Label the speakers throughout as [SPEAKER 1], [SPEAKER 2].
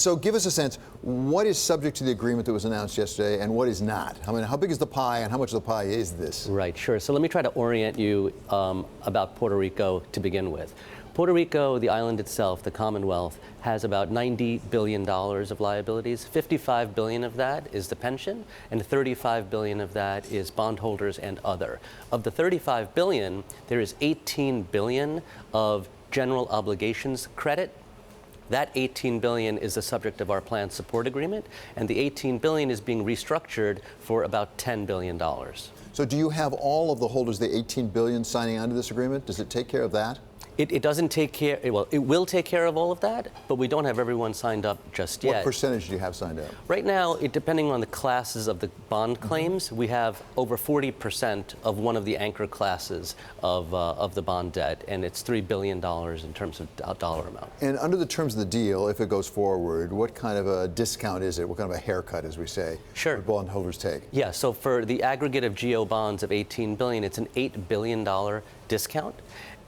[SPEAKER 1] So give us a sense, what is subject to the agreement that was announced yesterday and what is not? I mean, how big is the pie and how much of the pie is this?
[SPEAKER 2] Right, sure. So let me try to orient you about Puerto Rico to begin with. Puerto Rico, the island itself, the Commonwealth, has about $90 billion of liabilities. 55 billion of that is the pension, and 35 billion of that is bondholders and other. Of the 35 billion, there is 18 billion of general obligations credit. That 18 billion is the subject of our planned support agreement, and the 18 billion is being restructured for about $10 billion.
[SPEAKER 1] So do you have all of the holders, the 18 billion, signing onto this agreement? Does it take care of that?
[SPEAKER 2] It doesn't take care, well, it will take care of all of that, but we don't have everyone signed up just yet.
[SPEAKER 1] What percentage do you have signed up?
[SPEAKER 2] Right now, depending on the classes of the bond claims, we have over 40% of one of the anchor classes of the bond debt, and it's $3 billion in terms of dollar amount.
[SPEAKER 1] And under the terms of the deal, if it goes forward, what kind of a discount is it? What kind of a haircut, as we say,
[SPEAKER 2] sure,
[SPEAKER 1] would bondholders take?
[SPEAKER 2] Yeah, so for the aggregate of GO bonds of 18 billion, it's an $8 billion discount.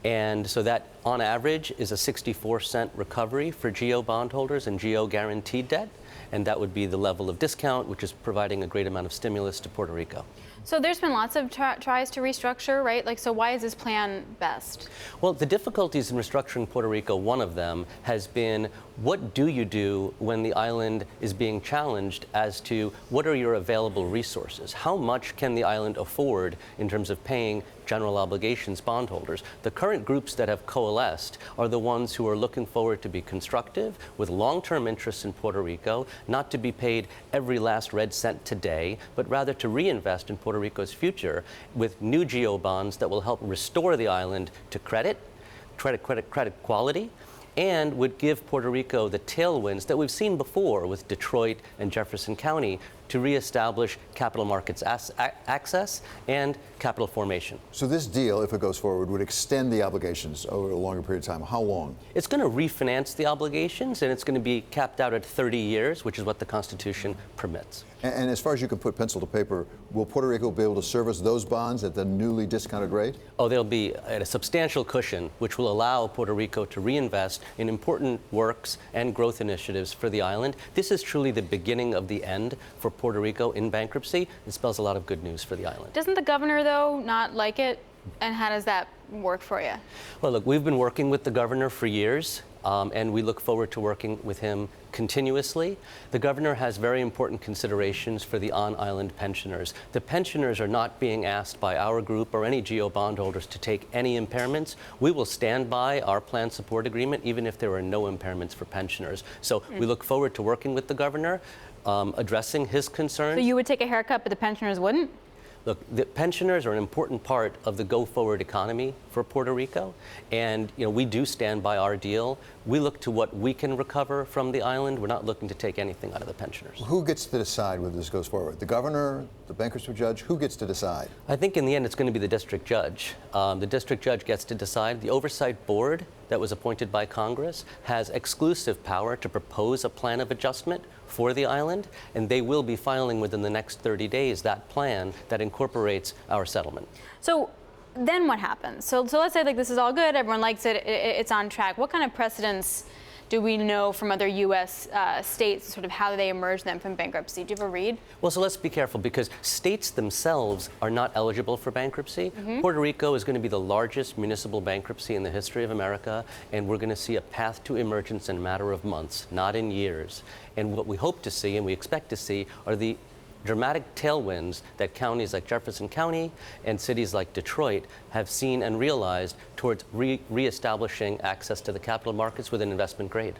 [SPEAKER 2] And so that, on average, is a 64-cent recovery for GO bondholders and GO guaranteed debt. And that would be the level of discount, which is providing a great amount of stimulus to Puerto Rico.
[SPEAKER 3] So there's been lots of tries to restructure, right? Like, so why is this plan best?
[SPEAKER 2] Well, the difficulties in restructuring Puerto Rico, one of them has been, what do you do when the island is being challenged as to what are your available resources? How much can the island afford in terms of paying general obligations bondholders? The current groups that have coalesced are the ones who are looking forward to be constructive with long-term interests in Puerto Rico, not to be paid every last red cent today, but rather to reinvest in Puerto Rico's future with new GO bonds that will help restore the island to credit quality, and would give Puerto Rico the tailwinds that we've seen before with Detroit and Jefferson County to reestablish capital markets access and capital formation.
[SPEAKER 1] So this deal, if it goes forward, would extend the obligations over a longer period of time. How long?
[SPEAKER 2] It's going to refinance the obligations, and it's going to be capped out at 30 years, which is what the Constitution permits.
[SPEAKER 1] And as far as you can put pencil to paper, will Puerto Rico be able to service those bonds at the newly discounted rate?
[SPEAKER 2] Oh, they'll be at a substantial cushion, which will allow Puerto Rico to reinvest in important works and growth initiatives for the island. This is truly the beginning of the end for Puerto Rico in bankruptcy. It spells a lot of good news for the island.
[SPEAKER 3] Doesn't the governor, though, not like it? And how does that work for you?
[SPEAKER 2] Well, look, we've been working with the governor for years, and we look forward to working with him continuously. The governor has very important considerations for the on-island pensioners. The pensioners are not being asked by our group or any GO bondholders to take any impairments. We will stand by our planned support agreement even if there are no impairments for pensioners. So we look forward to working with the governor, addressing his concerns.
[SPEAKER 3] So you would take a haircut, but the pensioners wouldn't?
[SPEAKER 2] Look, the pensioners are an important part of the go-forward economy for Puerto Rico, and we do stand by our deal. We look to what we can recover from the island. We're not looking to take anything out of the pensioners.
[SPEAKER 1] Who gets to decide whether this goes forward? The governor, the bankruptcy judge? Who gets to decide?
[SPEAKER 2] I think in the end it's going to be the district judge. The district judge gets to decide. The oversight board that was appointed by Congress has exclusive power to propose a plan of adjustment for the island, and they will be filing within the next 30 days that plan that incorporates our settlement.
[SPEAKER 3] So then what happens? So let's say this is all good, everyone likes it, it's on track. What kind of precedents do we know from other U.S. states, sort of how they emerge them from bankruptcy? Do you have a read?
[SPEAKER 2] Well, so let's be careful because states themselves are not eligible for bankruptcy. Puerto Rico is going to be the largest municipal bankruptcy in the history of America, and we're going to see a path to emergence in a matter of months, not in years. And what we hope to see and we expect to see are the dramatic tailwinds that counties like Jefferson County and cities like Detroit have seen and realized towards reestablishing access to the capital markets with an investment grade.